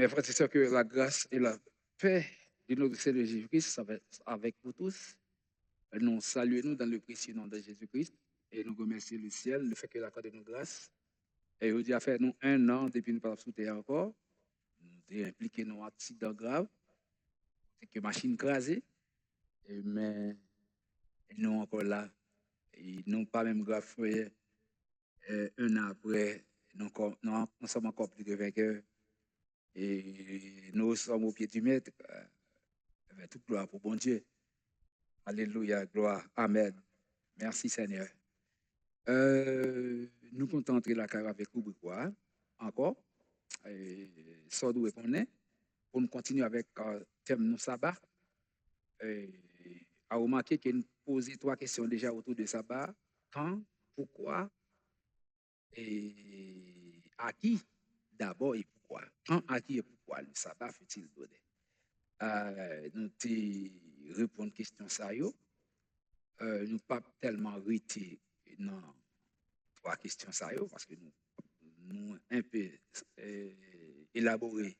Mes frères et sœurs, que la grâce et la paix de notre Seigneur Jésus-Christ soient avec vous tous. Nous saluons dans le précieux nom de Jésus-Christ et nous remercions le ciel, le fait qu'il accorde nos grâces. Et il a fait nous 1 an depuis nous pas sous terre encore. Nous avons impliqué nos accidents graves, c'est que machine crasée, mais nous encore là. Et nous pas même grave, 1 an après, nous sommes encore plus que vainqueurs. Et nous sommes au pied du maître. Avec toute gloire pour bon Dieu. Alléluia, gloire. Amen. Merci Seigneur. Nous comptons entrer la carrière avec rubrique quoi encore. Sans doute qu'on est pour nous continuer avec le thème de sabbat. À remarquer qu'il nous posé 3 questions déjà autour de sabbat. Quand, pourquoi et à qui d'abord et pourquoi. Quand, à qui et pourquoi le sabbat fut-il donné? Nous répondre à question ça yo. Nous pas tellement arrêté dans 3 questions ça yo parce que nous un peu élaboré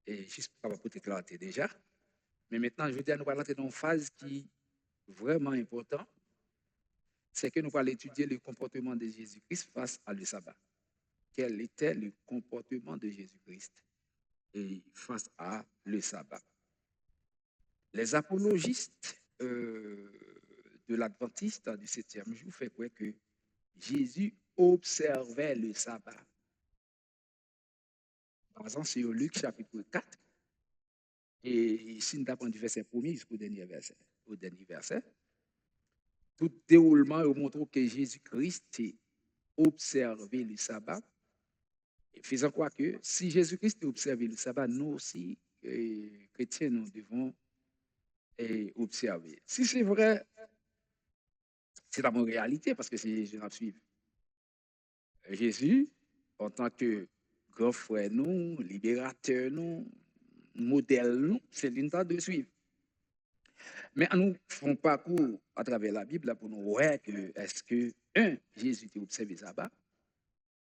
et juste pour apporter clarté déjà. Mais maintenant, je veux dire, nous allons entrer dans une phase qui est vraiment importante. C'est que nous allons étudier le comportement de Jésus-Christ face à le sabbat. Quel était le comportement de Jésus-Christ face à le sabbat? Les apologistes de l'Adventiste du 7e jour fait croire que Jésus observait le sabbat. Par exemple, sur Luc chapitre 4, et si nous avons du verset 1er jusqu'au dernier verset, tout déroulement montre que Jésus-Christ observé le sabbat, faisant croire que si Jésus-Christ observé le sabbat, nous aussi, chrétiens, nous devons observer. Si c'est vrai, c'est la bonne réalité parce que c'est je suivre. Jésus, en tant que grand frère, nous, libérateur, nous, modèle, nous, c'est l'une de suivre. Mais nous faisons parcours à travers la Bible pour nous voir que est-ce que, Jésus a observé le sabbat,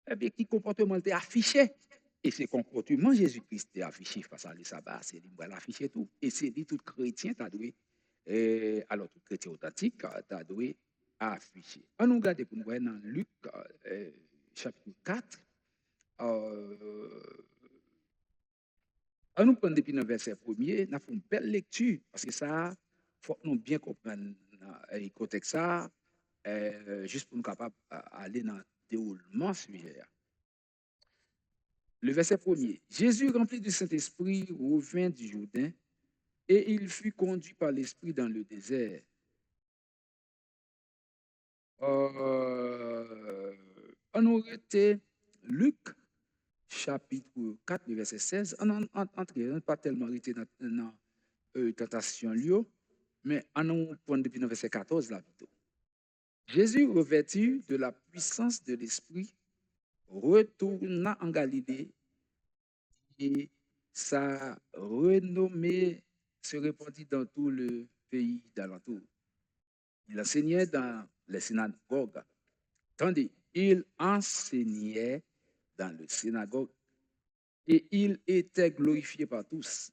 et bien, quel comportement était affiché? Et ce comportement Jésus-Christ est affiché face à le sabbat, c'est lui qui affiché tout. Et c'est lui, tout chrétien, tu as doué, alors tout chrétien authentique, tu as doué afficher. On nous regarde pour nous voir dans Luc chapitre 4. On nous prend depuis le verset 1er, nous avons une belle lecture, parce que ça, il faut que nous bien comprendre le contexte ça, juste pour nous capables d'aller dans le déroulement sujet. Le verset 1er. Jésus, rempli du Saint-Esprit, revint du Jourdain et il fut conduit par l'Esprit dans le désert. On aurait été Luc, chapitre 4, le verset 16. On n'a pas tellement été dans la tentation, mais on prend depuis le verset 14 là plutôt. Jésus, revêtu de la puissance de l'Esprit, retourna en Galilée et sa renommée se répandit dans tout le pays d'alentour. Il enseignait dans les synagogues, tandis il enseignait dans les synagogues et il était glorifié par tous.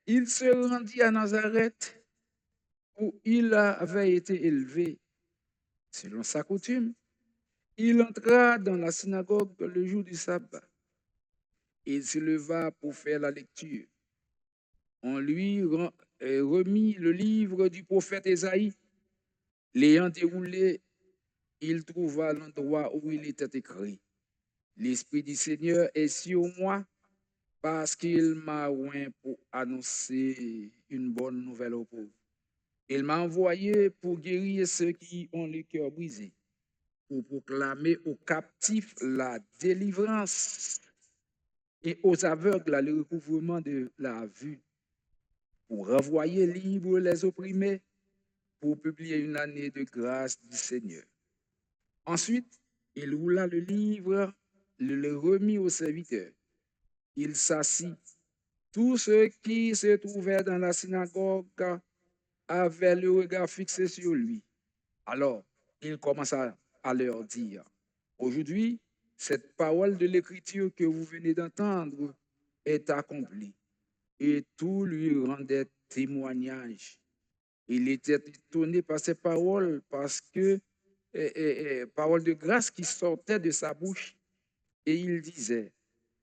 Il se rendit à Nazareth où il avait été élevé. Selon sa coutume, il entra dans la synagogue le jour du sabbat. Il se leva pour faire la lecture. On lui remit le livre du prophète Ésaïe. L'ayant déroulé, il trouva l'endroit où il était écrit: L'Esprit du Seigneur est sur moi parce qu'il m'a oint pour annoncer une bonne nouvelle aux pauvres. Il m'a envoyé pour guérir ceux qui ont le cœur brisé, pour proclamer aux captifs la délivrance et aux aveugles le recouvrement de la vue, pour renvoyer libres les opprimés, pour publier une année de grâce du Seigneur. Ensuite, il roula le livre, le remit au serviteur. Il s'assit. Tous ceux qui se trouvaient dans la synagogue avaient le regard fixé sur lui. Alors, il commença à leur dire: Aujourd'hui, Cette parole de l'Écriture que vous venez d'entendre est accomplie. Et tout lui rendait témoignage. Il était étonné par ces paroles parce que paroles de grâce qui sortaient de sa bouche. Et il disait,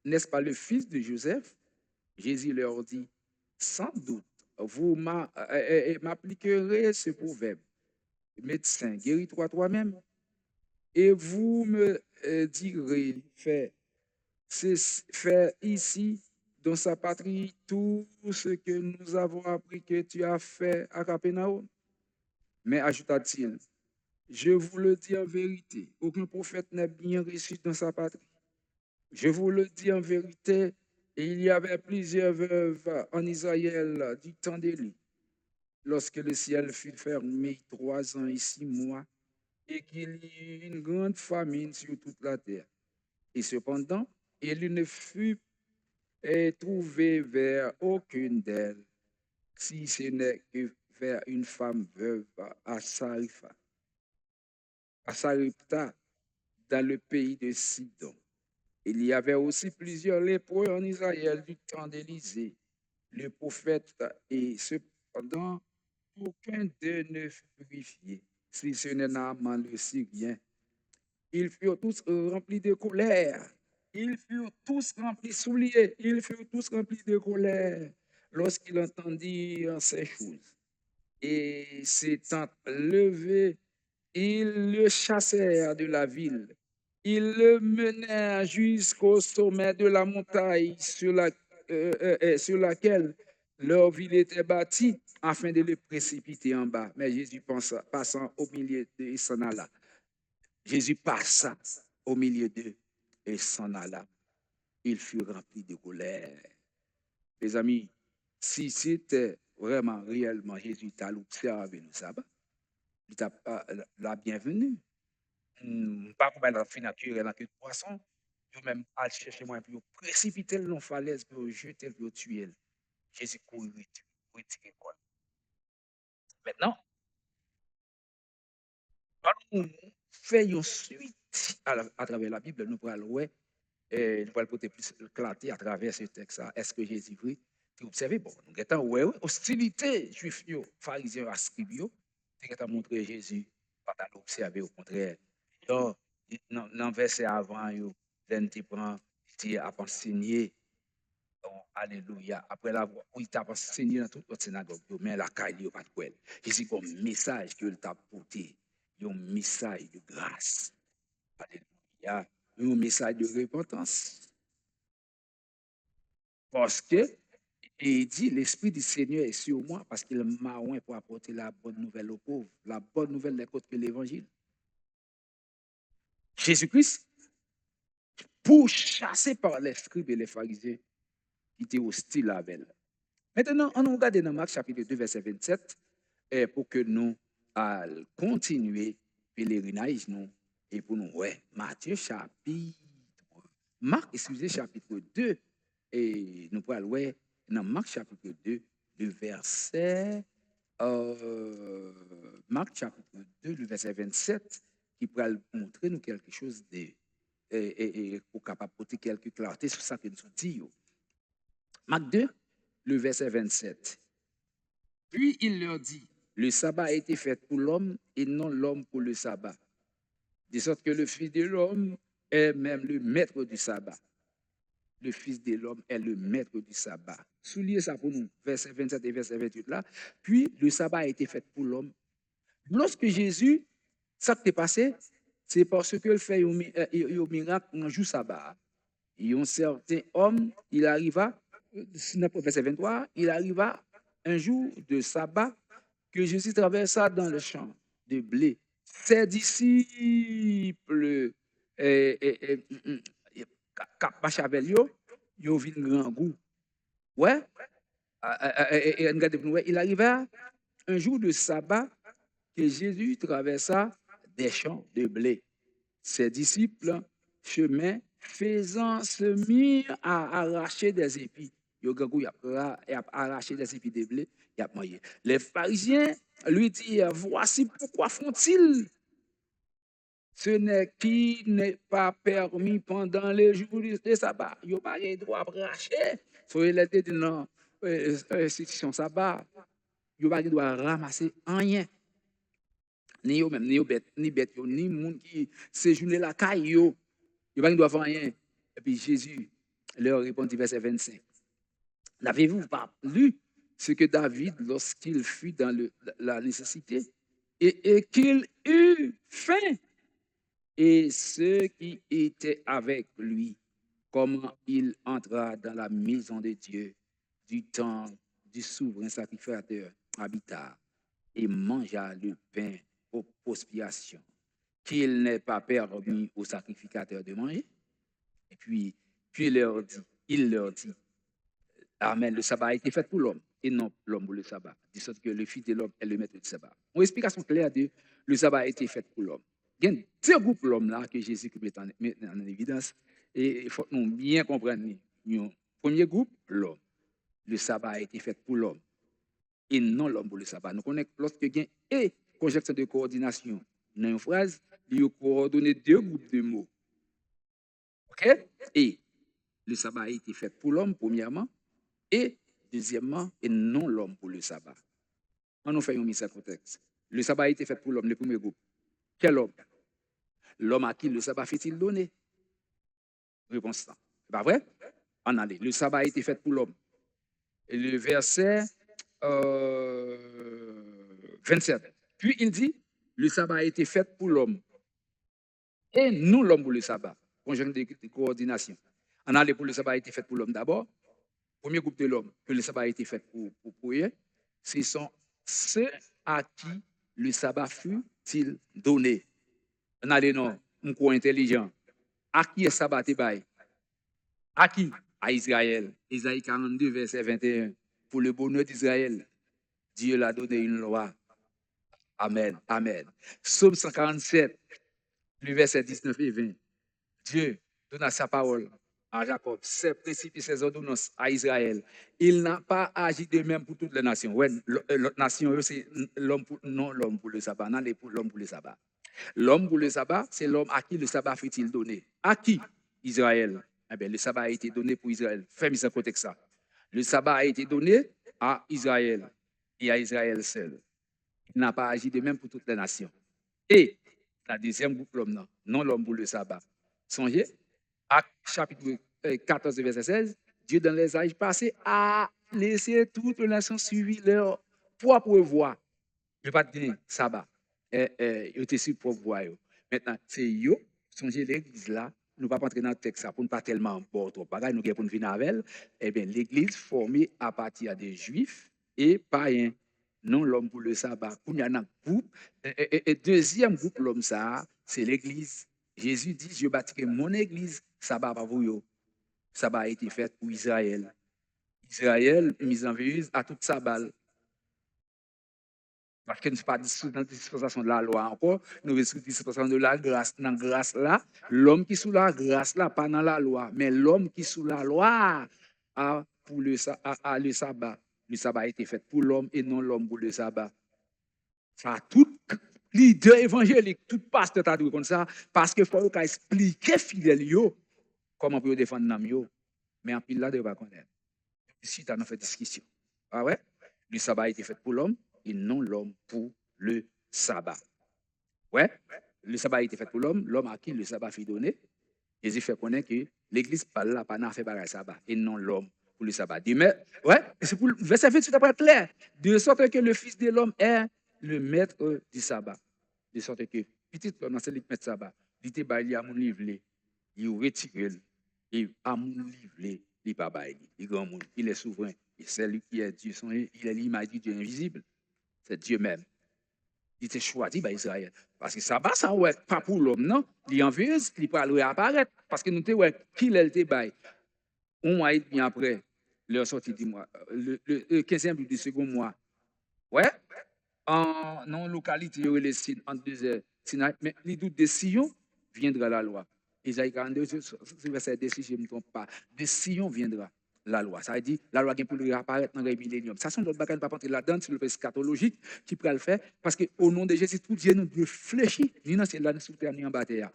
n'est-ce pas le fils de Joseph? Jésus leur dit, sans doute, vous m'appliquerez ce proverbe. Médecin, guéris-toi toi-même. Et vous me direz, fais ici, dans sa patrie, tout ce que nous avons appris que tu as fait à Capernaum. Mais ajouta-t-il, je vous le dis en vérité, aucun prophète n'est bien reçu dans sa patrie. Je vous le dis en vérité, il y avait plusieurs veuves en Israël du temps d'Élie, lorsque le ciel fut fermé 3 ans et 6 mois, et qu'il y eut une grande famine sur toute la terre. Et cependant, Élie ne fut trouvé vers aucune d'elles, si ce n'est que vers une femme veuve à Sarepta, dans le pays de Sidon. Il y avait aussi plusieurs lépreux en Israël du temps d'Élisée, le prophète, et cependant, aucun d'eux ne fut purifié, si ce n'est Naaman le Syrien. Ils furent tous remplis de colère. Ils furent tous remplis, souliers, ils furent tous remplis de colère lorsqu'ils entendirent ces choses. Et s'étant levés, ils le chassèrent de la ville. Ils le menèrent jusqu'au sommet de la montagne sur laquelle leur ville était bâtie, afin de le précipiter en bas. Mais Jésus passant au milieu d'eux, il s'en alla. Jésus passa au milieu d'eux et s'en alla. Il fut rempli de colère. Les amis, si c'était vraiment, réellement Jésus t'a observé le sabbat, il t'a la bienvenue. Pas comme la fin naturelle, que de poisson, ou même à chercher moi pour précipiter le long falaise, pour jeter, pour tuer. Jésus court, retirer quoi. Maintenant, nous faisons suite à travers la Bible, nous pourrons voir, nous pourrons porter plus clarté à travers ce texte. Est-ce que Jésus vrai? Vous observez, bon, nous avons ouais, hostilité juif, pharisiens, scribes, nous avons montré Jésus, pas l'observer, au contraire. Donc, dans le verset avant, il prend, il a enseigné, oh, alléluia, après l'avoir, il t'a enseigné dans toute notre synagogue, mais la caille, il pas de quoi. Jésus, comme message qu'il t'a porté, un message de grâce. Alléluia. Un message de repentance. Parce que, et il dit, l'Esprit du Seigneur est sur moi parce qu'il m'a oint pour apporter la bonne nouvelle aux pauvres. La bonne nouvelle n'est qu'autre que l'Évangile. Jésus-Christ, pour chasser par les scribes et les pharisiens qui étaient hostiles à elle. Maintenant, on regarde dans Marc chapitre 2, verset 27, pour que nous continuer pèlerinage, nous, et pour nous, ouais, Matthieu chapitre, Marc, excusez, chapitre 2, et nous pourrons ouais, dans Marc chapitre 2, le verset, Marc chapitre 2, le verset 27, qui pourra montrer nous quelque chose de, pour capable porter quelques clartés sur ça que nous disons. Marc 2, le verset 27. Puis il leur dit, le sabbat a été fait pour l'homme et non l'homme pour le sabbat. De sorte que le Fils de l'homme est même le maître du sabbat. Le Fils de l'homme est le maître du sabbat. Soulignez ça pour nous, verset 27 et verset 28 là. Puis le sabbat a été fait pour l'homme. Lorsque Jésus, ça qui est passé, c'est parce qu'il fait un miracle un jour sabbat. Et un certain homme, il arriva, verset 23, il arriva un jour de sabbat que Jésus traversa dans le champ de blé. Ses disciples, ils vu un grand goût. Ouais, il arriva un jour de sabbat que Jésus traversa des champs de blé. Ses disciples, chemin faisant, se mirent à arracher des épis. Ils ont arraché des épis de blé, ils ont mangé. Les pharisiens lui dirent, voici pourquoi font-ils Ce n'est pas permis pendant les jours de sabbat. Il n'y a pas de droit à racher. Soit il était dans l'institution sabbat, il n'y a pas de droit à ramasser rien. Ni yo même, ni yo bête, ni monde qui séjourne la caille yo. Il n'y a pas de droit à faire rien. Et puis Jésus leur répondit, verset 25. N'avez-vous pas lu ce que David, lorsqu'il fut dans la nécessité et qu'il eut faim, et ceux qui étaient avec lui, comment il entra dans la maison de Dieu, du temple du souverain sacrificateur, habita et mangea le pain aux prospiations, qu'il n'est pas permis au sacrificateur de manger. Et puis il leur dit, Amen, le sabbat a été fait pour l'homme et non l'homme pour le sabbat. De sorte que le Fils de l'homme est le maître du sabbat. Une explication claire de le sabbat a été fait pour l'homme. Il y a deux groupes l'homme là que Jésus met en évidence et il faut nous bien comprendre. Premier groupe, l'homme. Le sabbat a été fait pour l'homme et non l'homme pour le sabbat. Nous connaissons lorsque il y a une conjonction de coordination dans une phrase, il y a coordonné deux groupes de mots. OK? Et le sabbat a été fait pour l'homme, premièrement. Et deuxièmement, et non l'homme pour le sabbat. On nous fait un mise en contexte. Le sabbat a été fait pour l'homme, le premier groupe. Quel homme? L'homme à qui le sabbat fait-il donner? Réponse ça. C'est pas vrai? En allez. Le sabbat a été fait pour l'homme. Et le verset 27. Puis il dit, le sabbat a été fait pour l'homme. Et non l'homme pour le sabbat. Conjonction de coordination. En allez pour le sabbat a été fait pour l'homme d'abord. Premier groupe de l'homme que le sabbat a été fait pour prier, ce sont ceux à qui le sabbat fut-il donné. On a les noms, un coup intelligent. À qui est sabbat bail? À qui? À Israël. Isaïe 42, verset 21. Pour le bonheur d'Israël, Dieu l'a donné une loi. Amen. Amen. Psaume 147, le verset 19 et 20. Dieu donna sa parole à Jacob, ses principes et ses ordonnances à Israël. Il n'a pas agi de même pour toutes les nations. Ouais, l'autre nation, c'est l'homme non l'homme pour le sabbat, non pour l'homme pour le sabbat. L'homme pour le sabbat, c'est l'homme à qui le sabbat fut-il donné. À qui? Israël. Eh bien, le sabbat a été donné pour Israël. Fais-moi ça contexte ça. Le sabbat a été donné à Israël et à Israël seul. Il n'a pas agi de même pour toutes les nations. Et la deuxième groupe, l'homme, non l'homme pour le sabbat. Songez, Acte chapitre 14, verset 16, Dieu dans les âges passés a laissé toutes les nations suivre leur propre voie. Je ne vais pas te dire sabbat. Ils étaient sur propre voie. Maintenant, c'est eux, songez l'église là, nous ne pouvons pas entrer dans le texte pour ne pas tellement bon trop bagaille, nous pour venir avec elle. Eh bien, l'église formée à partir des juifs et païens, non l'homme pour le sabbat. Il y a un groupe, et deuxième groupe, l'homme ça, c'est l'église. Jésus dit, je bâtirai mon église, sabbat pas pour eux. Sabbat a été fait pour Israël. Israël, mise en veilleuse à toute sabbat. Parce que nous ne sommes pas dans la dispensation de la loi encore, nous sommes dans la dispensation de la grâce. Dans la grâce là, l'homme qui est sous la grâce là, pas dans la loi, mais l'homme qui est sous la loi a pour le sabbat. Le sabbat a été fait pour l'homme et non l'homme pour le sabbat. Ça, tout leader évangélique, tout pasteur t'a dit comme ça, parce qu'il faut expliquer fidèle comment pour défendre l'homme. Mais en pile là, de pas connaître. Ici, tu as fait discussion. Ah ouais? Le sabbat a été fait pour l'homme et non l'homme pour le sabbat. Ouais? Le sabbat a été fait pour l'homme à qui le sabbat fut donné. Jésus fait connaître que l'église parle là, pas fait par le sabbat et non l'homme pour le sabbat. Mais, ouais, c'est pour le verset 28 après clair. De sorte que le Fils de l'homme est le maître du sabbat. De sorte que, petit l'homme, c'est le maître du sabbat. Il était baillé à mon livre, il retire, et à mon livre, il pas baillé. Il est souverain. Et c'est lui qui est Dieu. Il est l'image du Dieu invisible. C'est Dieu même. Il était choisi par Israël. Parce que ça va, ça ouais, pas pour l'homme, non? Il est envieux, il peut aller apparaître. Parce que nous te ouais, qui l'était bail. Un mois et demi après, leur sortie du mois, le 15e du second mois. Ouais? En non localité, il y aurait les signes en 2 heures. Mais les doutes de Sion viendra la loi. Isaïe 42, c'est verset 2, si je ne me trompe pas. De Sion viendra. la loi. Ça veut dire la loi qui pour apparaître dans le millénium. Ça, sont d'autres bagages, pas rentrer là-dedans, c'est le scatologique qui peut le faire. Parce qu'au nom de Jésus, tout Dieu nous doit fléchir, ni dans là, sous terre, ni en bas terre.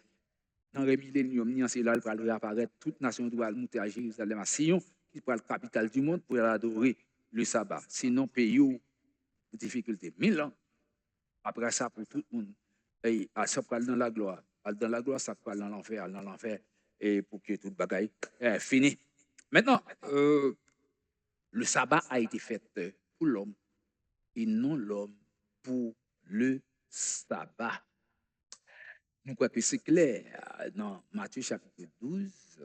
Dans le millénium, ni en là, il va apparaître, toute nation doit monter à Jérusalem, à Sion, qui pourra le capital du monde pour adorer le sabbat. Sinon, pays ou difficulté. 1000 ans. Après ça, pour tout le monde. Et ça parle dans la gloire. Dans la gloire, ça parle dans l'enfer. Et pour que tout bagaille fini. Maintenant, le sabbat a été fait pour l'homme et non l'homme pour le sabbat. Nous croyons que c'est clair dans Matthieu chapitre 12,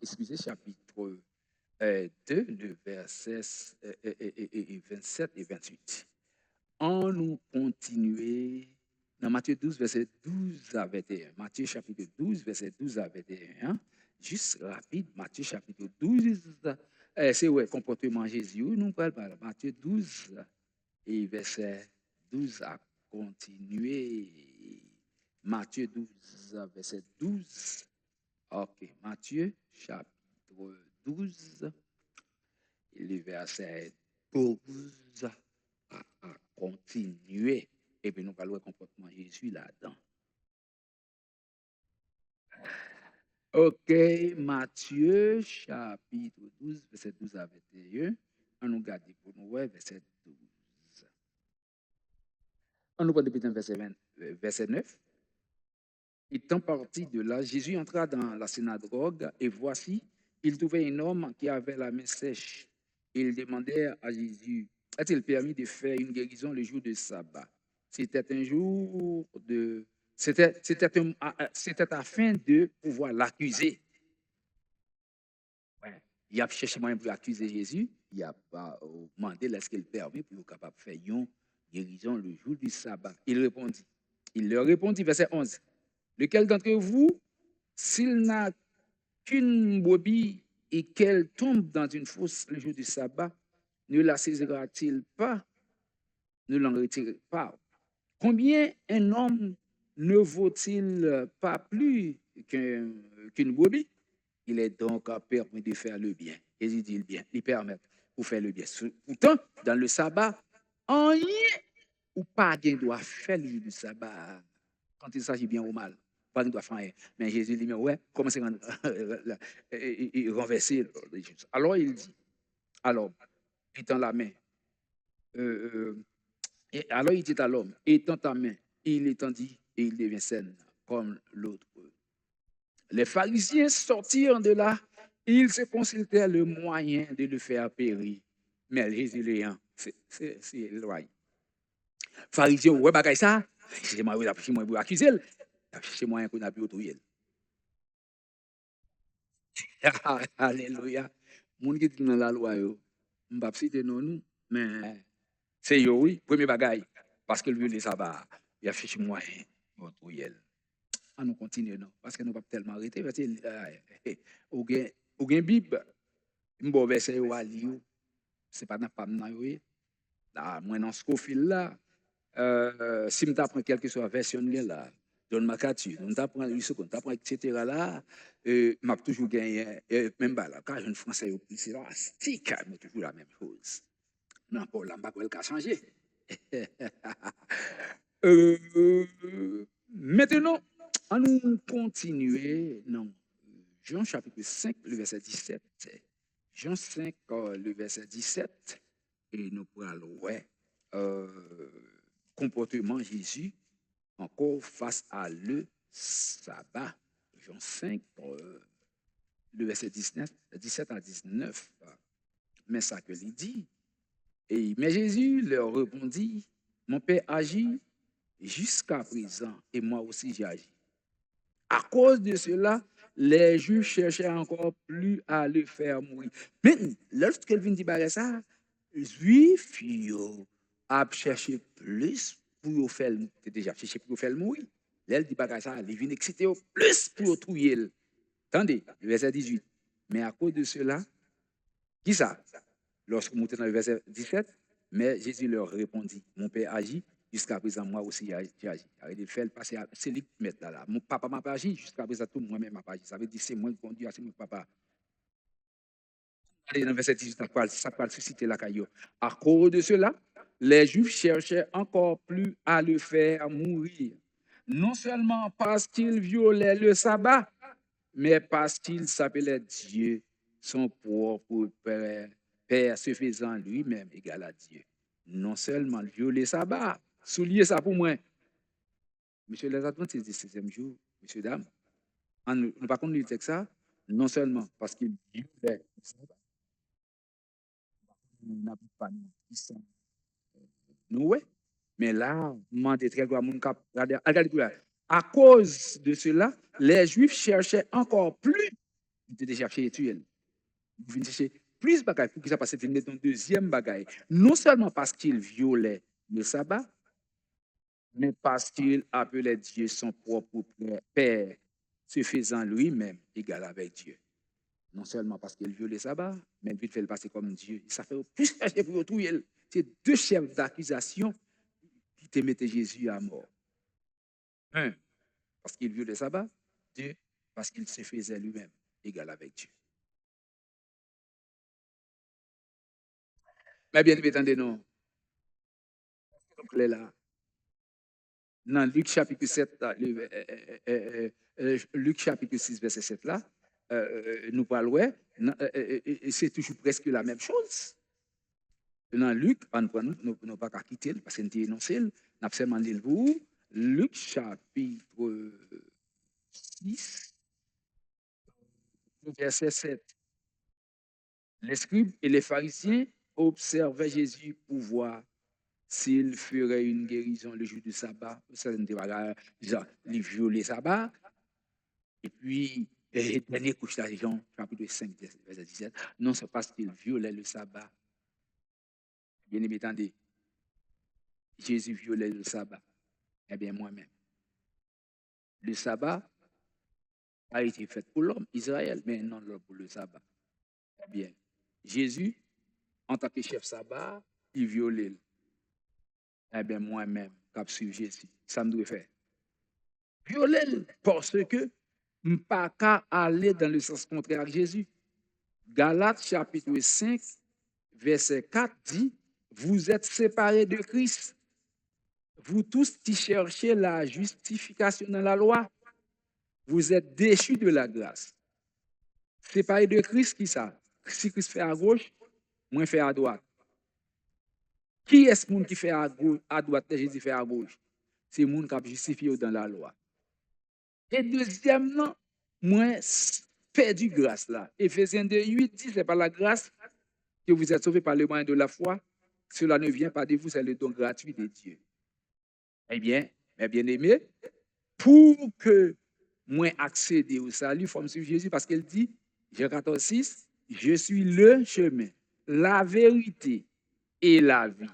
excusez, chapitre 2, le verset 27 et 28. On nous continuer dans Matthieu 12, verset 12 à 21. Matthieu chapitre 12, verset 12 à 21. Juste rapide, Matthieu chapitre 12, c'est ouais, comportement Jésus. Nous parlons par Matthieu 12 et verset 12 à continuer. Matthieu 12, verset 12. Ok, Matthieu chapitre 12, et le verset 12 à continuer. Et puis nous parlons du comportement de Jésus là-dedans. Ok, Matthieu chapitre 12, verset 12 à 21. On nous garde pour nous, verset 12. On nous prend depuis le verset 9. Étant parti de là, Jésus entra dans la synagogue et voici, il trouvait un homme qui avait la main sèche. Il demandait à Jésus, est-il permis de faire une guérison le jour de sabbat? C'était un jour de... C'était afin de pouvoir l'accuser. Ouais. Il a cherché moyen pour accuser Jésus. Il a pas demandé est-ce qu'il permet pour capable de faire une guérison le jour du sabbat. Il répondit. Il leur répondit, verset 11. Lequel d'entre vous, s'il n'a qu'une brebis et qu'elle tombe dans une fosse le jour du sabbat, ne la saisira-t-il pas, ne l'en retire pas? Combien un homme ne vaut-il pas plus qu'une brebis? Il est donc permis de faire le bien. Jésus dit le bien, il permet pour faire le bien. Pourtant, dans le sabbat, rien ou pas bien doit faire le jour du sabbat quand il s'agit bien ou mal. Pas de doit faire rien. Mais Jésus dit, mais ouais, comment c'est renverser les choses. Alors il dit, alors, étant la main, alors il dit à l'homme, étant ta main, il étendit et il devient saine comme l'autre. Les pharisiens sortirent de là, ils se consultèrent le moyen de le faire périr. Mais Jésus rien, c'est loin. Pharisiens, ouais, bagay ça, c'est moi pour accuser, c'est moyen qu'on a pu autoyer. Alléluia. Moun qui dit dans la loi, je ne vais pas citer non, mais c'est yo, oui, premier bagay. Parce que lui, le sabbat, il a fiché moyen pour autoyer. On nous continue, non, parce que nous ne pouvons pas tellement arrêter. Parce que, ou bien Bible, bon verset ou à lire, c'est pas dans pas dans yo. Là, moi dans Scofield là, si me t'apprend quelque chose version là, John MacArthur, on t'apprend Louis II, t'apprend etc. là, m'a toujours gagné même pas là, quand jeune français au plus c'est élastique, mais toujours la même chose. Non, pour là, pas qu'elle a changé. Maintenant, on nous continuer non. Jean chapitre 5, le verset 17. Jean 5, le verset 17. Et nous pourrons ouais, comportement Jésus encore face à le sabbat. Jean 5, le verset 19, 17 à 19. Mais ça que il dit. Mais Jésus leur répondit, mon Père agit jusqu'à présent et moi aussi j'ai agi. À cause de cela, les Juifs cherchaient encore plus à le faire mourir. Mais lorsqu'elle vient dire ça, les Juifs ont cherché plus pour faire déjà cherché pour faire mourir. Elle dit ça, ils viennent exciter plus pour trouver. Attendez, le verset 18. Mais à cause de cela, qui ça? Lorsqu'on monte dans le verset 17, mais Jésus leur répondit, mon Père agit, jusqu'à présent, moi aussi, j'ai agi. Il fait passer, c'est lui qui met là. Mon papa m'a pas agi, jusqu'à présent, tout moi-même m'a pas agi. Ça veut dire, c'est moi qui conduis, c'est mon papa. Allez, dans verset 18, ça parle susciter la caillou. À cause de cela, les Juifs cherchaient encore plus à le faire mourir. Non seulement parce qu'il violait le sabbat, mais parce qu'il s'appelait Dieu, son propre Père, Père se faisant lui-même égal à Dieu. Non seulement violer le sabbat, soulier ça pour moi. Monsieur les Adventistes du 16e jour, monsieur, dame, nous ne pas le texte ça, non seulement parce qu'il violait le sabbat, n'a pas nous, ouais. Mais là, demandez très grand monde cap. Regardez, à cause de cela, les Juifs cherchaient encore plus de chercher tuer. Vous venez chercher plus de bagaille pour que ça passe une deuxième bagaille. Non seulement parce qu'il violait le sabbat, mais parce qu'il appelait Dieu son propre Père, se faisant lui-même égal avec Dieu. Non seulement parce qu'il violait le sabbat, mais il fait le passer comme Dieu. Ça fait plus chercher pour tuer. C'est deux chefs d'accusation qui te mettaient Jésus à mort. Un, parce qu'il violait le sabbat. Deux, parce qu'il se faisait lui-même égal avec Dieu. Mais bien, attendez-nous. Donc, là, dans Luc chapitre 7, Luc chapitre 6, verset 7, là, nous parlons, c'est toujours presque la même chose. Dans Luc, on ne pas qu'à quitter parce qu'on est énoncé, on a seulement dit vous, Luc chapitre 6, verset 7. Les scribes et les pharisiens observaient Jésus pour voir s'il ferait une guérison le jour du sabbat. Ça ne pas il violait le sabbat. Et puis, dernier couche d'argent, chapitre 5, verset 17. Non, c'est parce qu'il violait le sabbat. Bien aimé, attendez. Jésus violait le sabbat. Eh bien, moi-même. Le sabbat a été fait pour l'homme, Israël, mais non pour le sabbat. Eh bien, Jésus, en tant que chef sabbat, il violait. Eh bien, moi-même, cap suivre Jésus, ça me doit faire. Violer parce que je ne pas qu'à aller dans le sens contraire à Jésus. Galates chapitre 5, verset 4 dit, vous êtes séparés de Christ. Vous tous qui cherchez la justification dans la loi, vous êtes déchus de la grâce. Séparés de Christ, qui ça? Si Christ fait à gauche, moi fait à droite. Qui est ce monde qui fait à droite et Jésus fait à gauche? C'est le monde qui a justifié dans la loi. Et deuxièmement, moi, fait du grâce là. Éphésiens 2, 8 dit, c'est par la grâce que vous êtes sauvés par le moyen de la foi. Cela ne vient pas de vous, c'est le don gratuit de Dieu. Eh bien, mes bien-aimés, pour que moi accéder au salut, il faut me suivre Jésus parce qu'il dit, Jean 14, 6, je suis le chemin, la vérité et la vie.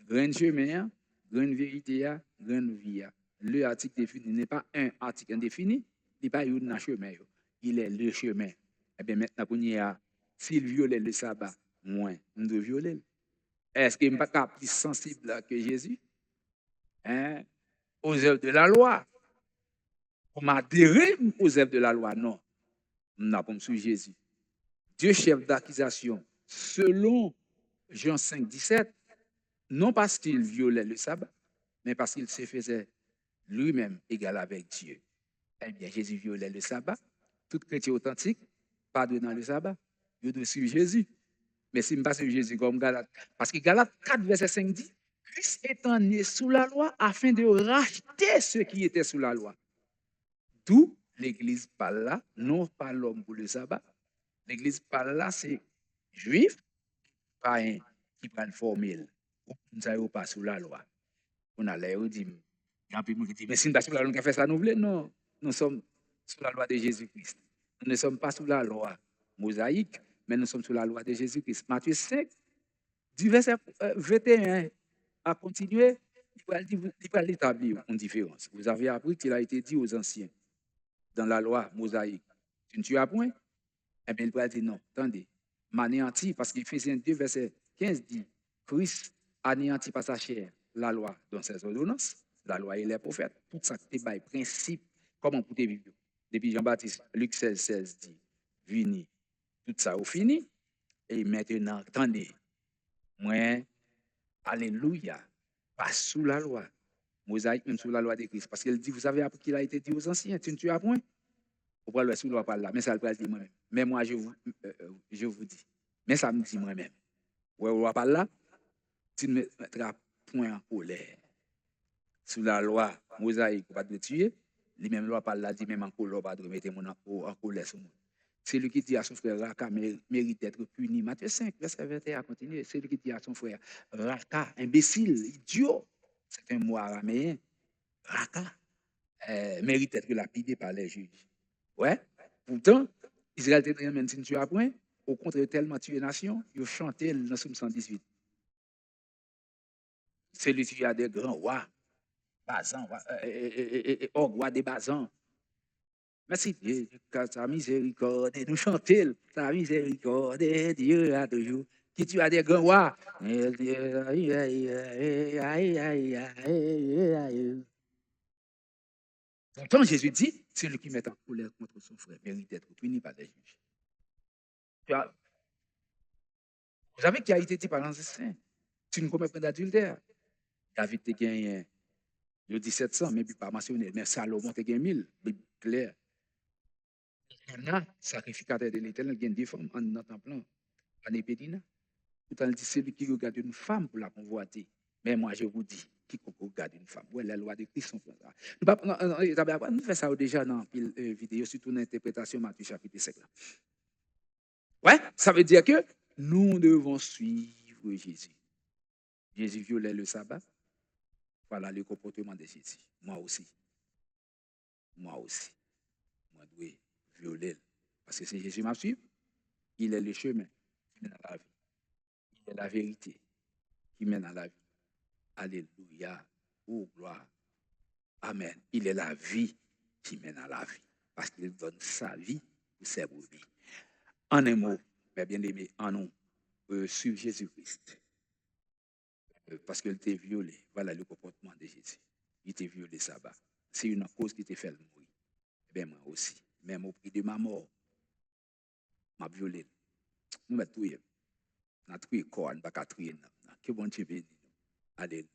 Grand chemin, grande vérité, grande vie. Le article défini n'est pas un article indéfini, il n'est pas un chemin. Il est le chemin. Eh bien, maintenant, s'il violait le sabbat, moi, je dois violer. Est-ce qu'il n'est pas plus sensible que Jésus? Hein? Aux œuvres de la loi. Pour m'adhérer aux œuvres de la loi, non. Nous pas sur Jésus. Deux chefs d'accusation, selon Jean 5, 17, non parce qu'il violait le sabbat, mais parce qu'il se faisait lui-même égal avec Dieu. Eh bien, Jésus violait le sabbat. Tout chrétien authentique, pas dans le sabbat. Il doit suivre Jésus. Mais si je ne pas suivre Jésus comme Galate, parce que Galate 4, verset 5 dit, Christ étant né sous la loi afin de racheter ceux qui étaient sous la loi. D'où l'Église parle là, non pas l'homme pour le sabbat. L'Église parle là, c'est juif, païen, qui prennent formule. Nous ne pas sous la loi. On a l'air dit, mais si nous pas sous la loi, on fait ça, nous voulons. Non, nous sommes sous la loi de Jésus-Christ. Nous ne sommes pas sous la loi mosaïque, mais nous sommes sous la loi de Jésus-Christ. Matthieu 5, du verset 21 à continuer, il va établir une différence. Vous avez appris qu'il a été dit aux anciens dans la loi mosaïque. Tu ne tuas point? Eh bien, il va dire non. Attendez, m'anéantit, parce qu'Éphésiens 2, verset 15 dit, Christ anéantit par sa chair la loi dans ses ordonnances, la loi et les prophètes, tout ça, c'est par principe, comment pour vivre. Depuis Jean-Baptiste, Luc 16, 16 dit, vini, tout ça au fini. Et maintenant, attendez, moi, alléluia, pas sous la loi. Mosaïque, même sous la loi de Christ. Parce qu'il dit, vous savez qu'il a été dit aux anciens, tu ne tueras point. Vous pouvez le sous la loi par là, mais ça le dit moi-même. Mais moi, je vous dis. Mais ça me dit moi-même. Ouais, loi par là, tu ne mettras point en colère. Sous la loi, Mosaïque, vous ne pas de tuer. Les mêmes lois par là, dit même en colère, pas de mettre mon en colère sur moi. C'est lui qui dit à son frère, Raka mérite d'être puni. Matthieu 5, verset 21 continue. C'est lui qui dit à son frère, Raka, imbécile, idiot. C'est un mot araméen. Raka mérite d'être lapidé par les juges. Ouais. Pourtant, Israël était très bien si tu as point. Au contraire, tellement tué nation, ils chantaient dans Somme 118. C'est lui qui a des grands rois, Bazan, roi des Bazans. Merci Dieu, car ta miséricorde, nous chantons, ta miséricorde, Dieu a toujours. Qui tu as des grands rois. Pourtant, Jésus dit, celui qui met en colère contre son frère mérite d'être puni par les juges. Vous savez qui a été dit par l'ancien? Tu ne commets pas d'adultère. David te gagné, il 1700, mais puis pas mentionné, mais Salomon te gagné 1000, Bible claire. Anna, sacrificateur de l'Éternel, gagne des femmes en notre plan, en épédina. Pourtant, il dit celui qui regarde une femme pour la convoiter. Mais moi, je vous dis, quiconque regarde une femme, ouais, la loi de Christ sont comme ça. Nous faisons ça déjà dans une vidéo, surtout dans l'interprétation Matthieu chapitre 5. Ouais, ça veut dire que nous devons suivre Jésus. Jésus violait le sabbat. Voilà le comportement de Jésus. Moi aussi. Moi aussi. Moi, je dois violer. Parce que c'est Jésus m'a suivi. Il est le chemin qui mène à la vie. Il est la vérité qui mène à la vie. Alléluia. Oh, gloire. Amen. Il est la vie qui mène à la vie. Parce qu'il donne sa vie pour ses brebis. En un mot, mes bien-aimés, en nous, sur Jésus-Christ. Parce qu'il t'a violé. Voilà le comportement de Jésus. Il t'a violé sabbat. C'est une cause qui t'a fait mourir. Ben moi aussi. Même au prix de ma mort, m'a violé. Nous mettons tout. Nous avons tout corps, nous pas qu'à trier. Que bon Dieu bénisse. Alléluia.